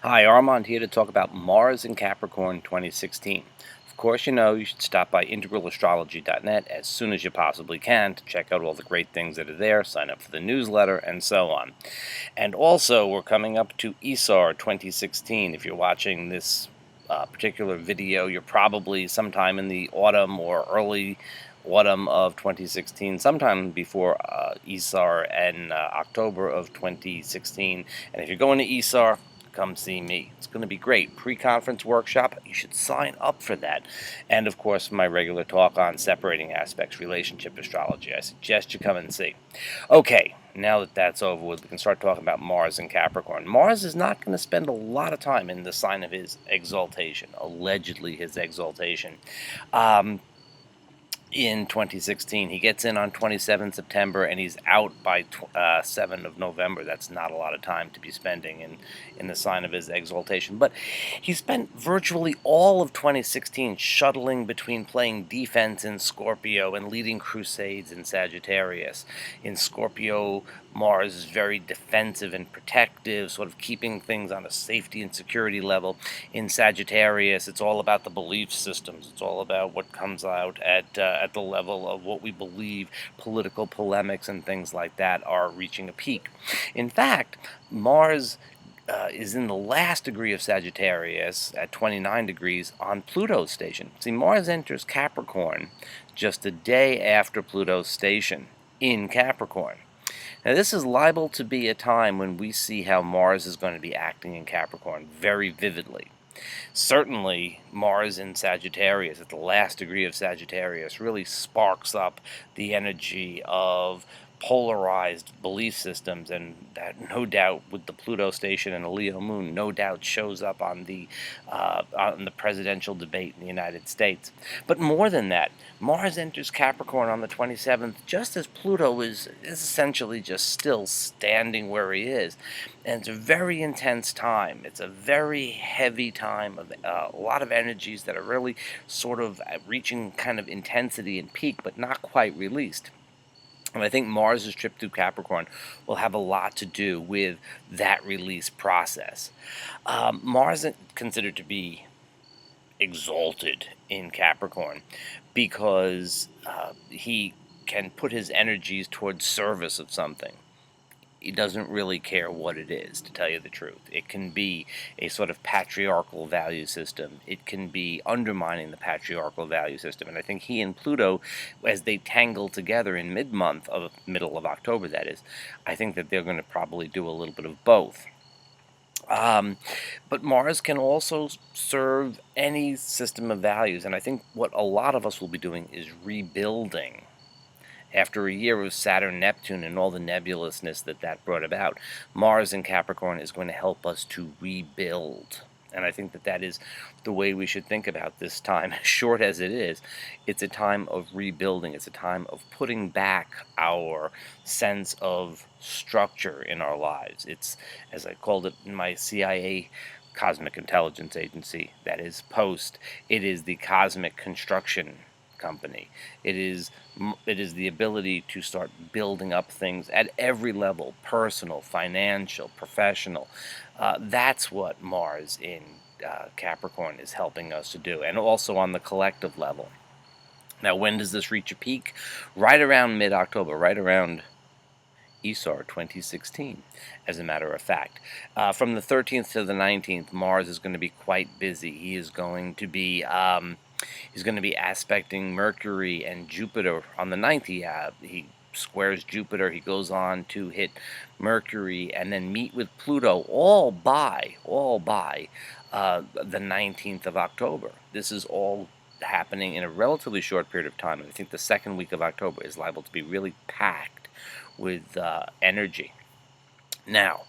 Hi, Armand here to talk about Mars in Capricorn 2016. Of course, you should stop by integralastrology.net as soon as you possibly can to check out all the great things that are there, sign up for the newsletter, and so on. And also, we're coming up to ESAR 2016. If you're watching this particular video, you're probably sometime in the autumn or early autumn of 2016, sometime before ESAR and October of 2016. And if you're going to ESAR, come see me. It's going to be great. Pre-conference workshop. You should sign up for that. And of course, my regular talk on separating aspects, relationship astrology. I suggest you come and see. Okay, now that that's over with, we can start talking about Mars and Capricorn. Mars is not going to spend a lot of time in the sign of his exaltation, allegedly his exaltation. In 2016. He gets in on 27 September and he's out by 7 of November. That's not a lot of time to be spending in the sign of his exaltation. But he spent virtually all of 2016 shuttling between playing defense in Scorpio and leading crusades in Sagittarius. In Scorpio, Mars is very defensive and protective, sort of keeping things on a safety and security level. In Sagittarius, it's all about the belief systems. It's all about what comes out at the level of what we believe. Political polemics and things like that are reaching a peak. In fact, Mars is in the last degree of Sagittarius at 29 degrees on Pluto's station. See, Mars enters Capricorn just a day after Pluto's station in Capricorn. Now, this is liable to be a time when we see how Mars is going to be acting in Capricorn very vividly. Certainly, Mars in Sagittarius, at the last degree of Sagittarius, really sparks up the energy of polarized belief systems, and that no doubt with the Pluto station and the Leo moon no doubt shows up on the presidential debate in the United States. But more than that, Mars enters Capricorn on the 27th just as Pluto is essentially just still standing where he is, and it's a very intense time. It's a very heavy time of a lot of energies that are really sort of reaching kind of intensity and peak but not quite released. And I think Mars' trip through Capricorn will have a lot to do with that release process. Mars is considered to be exalted in Capricorn because he can put his energies towards service of something. He doesn't really care what it is, to tell you the truth. It can be a sort of patriarchal value system. It can be undermining the patriarchal value system. And I think he and Pluto, as they tangle together in middle of October, that is, I think that they're going to probably do a little bit of both. But Mars can also serve any system of values. And I think what a lot of us will be doing is rebuilding. After a year of Saturn-Neptune and all the nebulousness that brought about, Mars in Capricorn is going to help us to rebuild. And I think that is the way we should think about this time. As short as it is, it's a time of rebuilding. It's a time of putting back our sense of structure in our lives. It's, as I called it in my CIA Cosmic Intelligence Agency, that is POST, it is the cosmic construction company. It is the ability to start building up things at every level: personal, financial, professional. That's what Mars in Capricorn is helping us to do, and also on the collective level. Now, when does this reach a peak? Right around mid-October, right around ESAR 2016, as a matter of fact. From the 13th to the 19th, Mars is going to be quite busy. He is going to be aspecting Mercury and Jupiter. On the 9th, he squares Jupiter. He goes on to hit Mercury and then meet with Pluto, all by the 19th of October. This is all happening in a relatively short period of time. And I think the second week of October is liable to be really packed with energy. Now,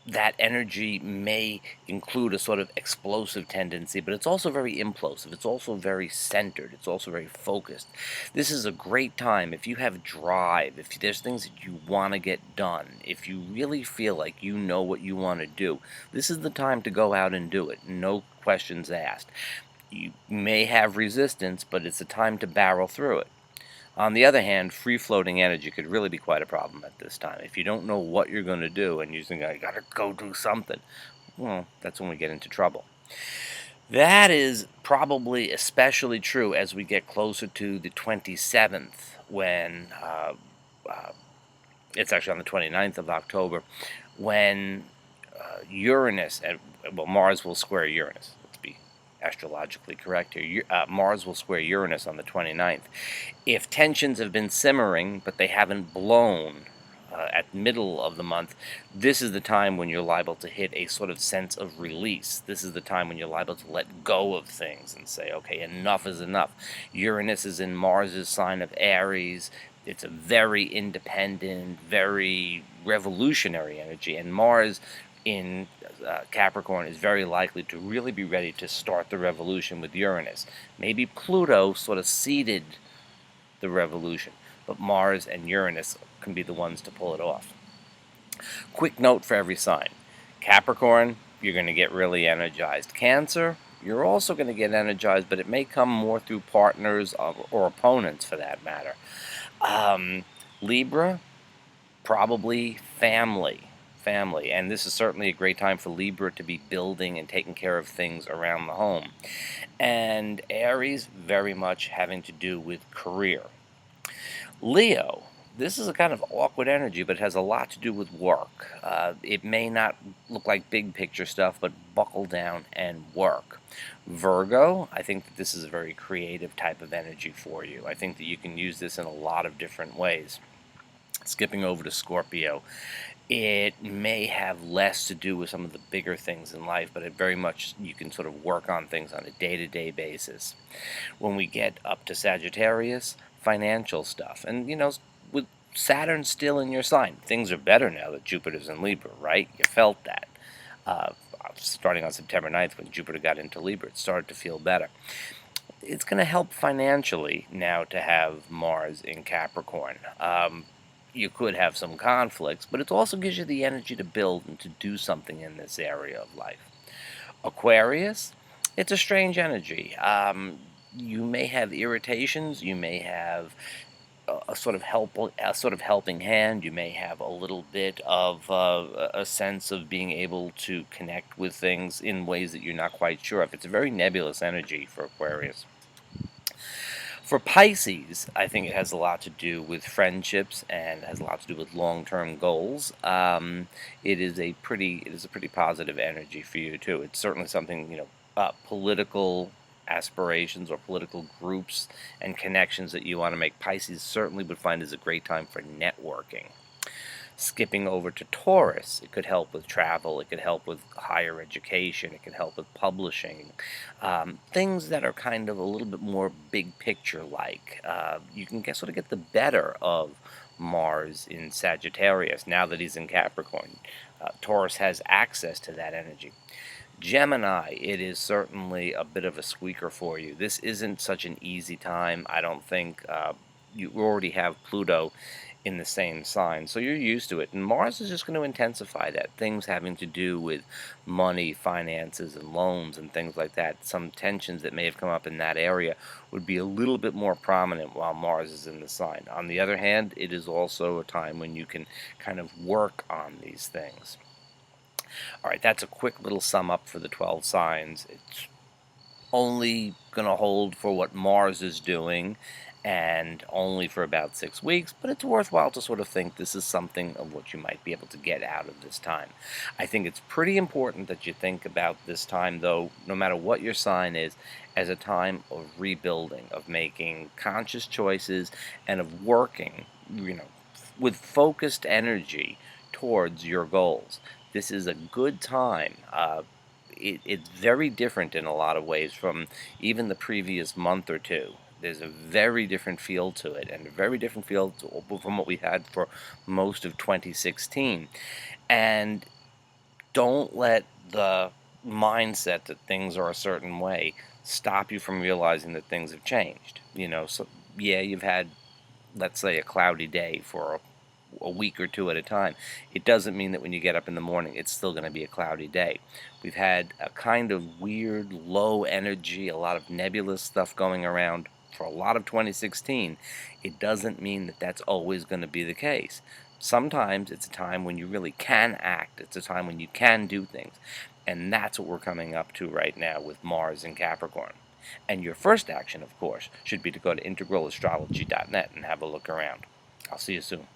that energy may include a sort of explosive tendency, but it's also very implosive. It's also very centered. It's also very focused. This is a great time if you have drive, if there's things that you want to get done, if you really feel like you know what you want to do. This is the time to go out and do it. No questions asked. You may have resistance, but it's a time to barrel through it. On the other hand, free-floating energy could really be quite a problem at this time. If you don't know what you're going to do and you think, I got to go do something, well, that's when we get into trouble. That is probably especially true as we get closer to the 27th, when uh, it's actually on the 29th of October, when Uranus, and well, Mars will square Uranus. Let's be astrologically correct here. Mars will square Uranus on the 29th. If tensions have been simmering, but they haven't blown at middle of the month, this is the time when you're liable to hit a sort of sense of release. This is the time when you're liable to let go of things and say, okay, enough is enough. Uranus is in Mars's sign of Aries. It's a very independent, very revolutionary energy, and Mars in Capricorn is very likely to really be ready to start the revolution with Uranus. Maybe Pluto sort of seeded the revolution, but Mars and Uranus can be the ones to pull it off. Quick note for every sign. Capricorn, you're going to get really energized. Cancer, you're also going to get energized, but it may come more through partners or opponents for that matter. Libra, probably family. Family. And this is certainly a great time for Libra to be building and taking care of things around the home. And Aries, very much having to do with career. Leo, this is a kind of awkward energy, but it has a lot to do with work. It may not look like big picture stuff, but buckle down and work. Virgo, I think that this is a very creative type of energy for you. I think that you can use this in a lot of different ways. Skipping over to Scorpio, it may have less to do with some of the bigger things in life, but it very much, you can sort of work on things on a day-to-day basis. When we get up to Sagittarius, financial stuff. And, with Saturn still in your sign, things are better now that Jupiter's in Libra, right? You felt that. Uh, Starting on September 9th, when Jupiter got into Libra, it started to feel better. It's going to help financially now to have Mars in Capricorn. You could have some conflicts, but it also gives you the energy to build and to do something in this area of life. Aquarius, it's a strange energy. You may have irritations. You may have a sort of helping hand. You may have a little bit of a sense of being able to connect with things in ways that you're not quite sure of. It's a very nebulous energy for Aquarius. For Pisces, I think it has a lot to do with friendships and has a lot to do with long-term goals. It is a pretty positive energy for you too. It's certainly something, political aspirations or political groups and connections that you want to make. Pisces certainly would find is a great time for networking. Skipping over to Taurus, it could help with travel, it could help with higher education, it could help with publishing, things that are kind of a little bit more big picture like. You can sort of get the better of Mars in Sagittarius now that he's in Capricorn. Taurus has access to that energy. Gemini, it is certainly a bit of a squeaker for you. This isn't such an easy time. I don't think you already have Pluto in the same sign, so you're used to it. And Mars is just going to intensify that. Things having to do with money, finances, and loans and things like that. Some tensions that may have come up in that area would be a little bit more prominent while Mars is in the sign. On the other hand, it is also a time when you can kind of work on these things. All right, that's a quick little sum up for the 12 signs. It's only going to hold for what Mars is doing and only for about 6 weeks, but it's worthwhile to sort of think this is something of what you might be able to get out of this time. I think it's pretty important that you think about this time, though, no matter what your sign is, as a time of rebuilding, of making conscious choices, and of working, with focused energy towards your goals. This is a good time. It's very different in a lot of ways from even the previous month or two. There's a very different feel to it, and a very different feel from what we had for most of 2016. And don't let the mindset that things are a certain way stop you from realizing that things have changed. So yeah, you've had, let's say, a cloudy day for a week or two at a time. It doesn't mean that when you get up in the morning, it's still going to be a cloudy day. We've had a kind of weird, low energy, a lot of nebulous stuff going around for a lot of 2016. It doesn't mean that that's always going to be the case. Sometimes it's a time when you really can act. It's a time when you can do things. And that's what we're coming up to right now with Mars in Capricorn. And your first action, of course, should be to go to integralastrology.net and have a look around. I'll see you soon.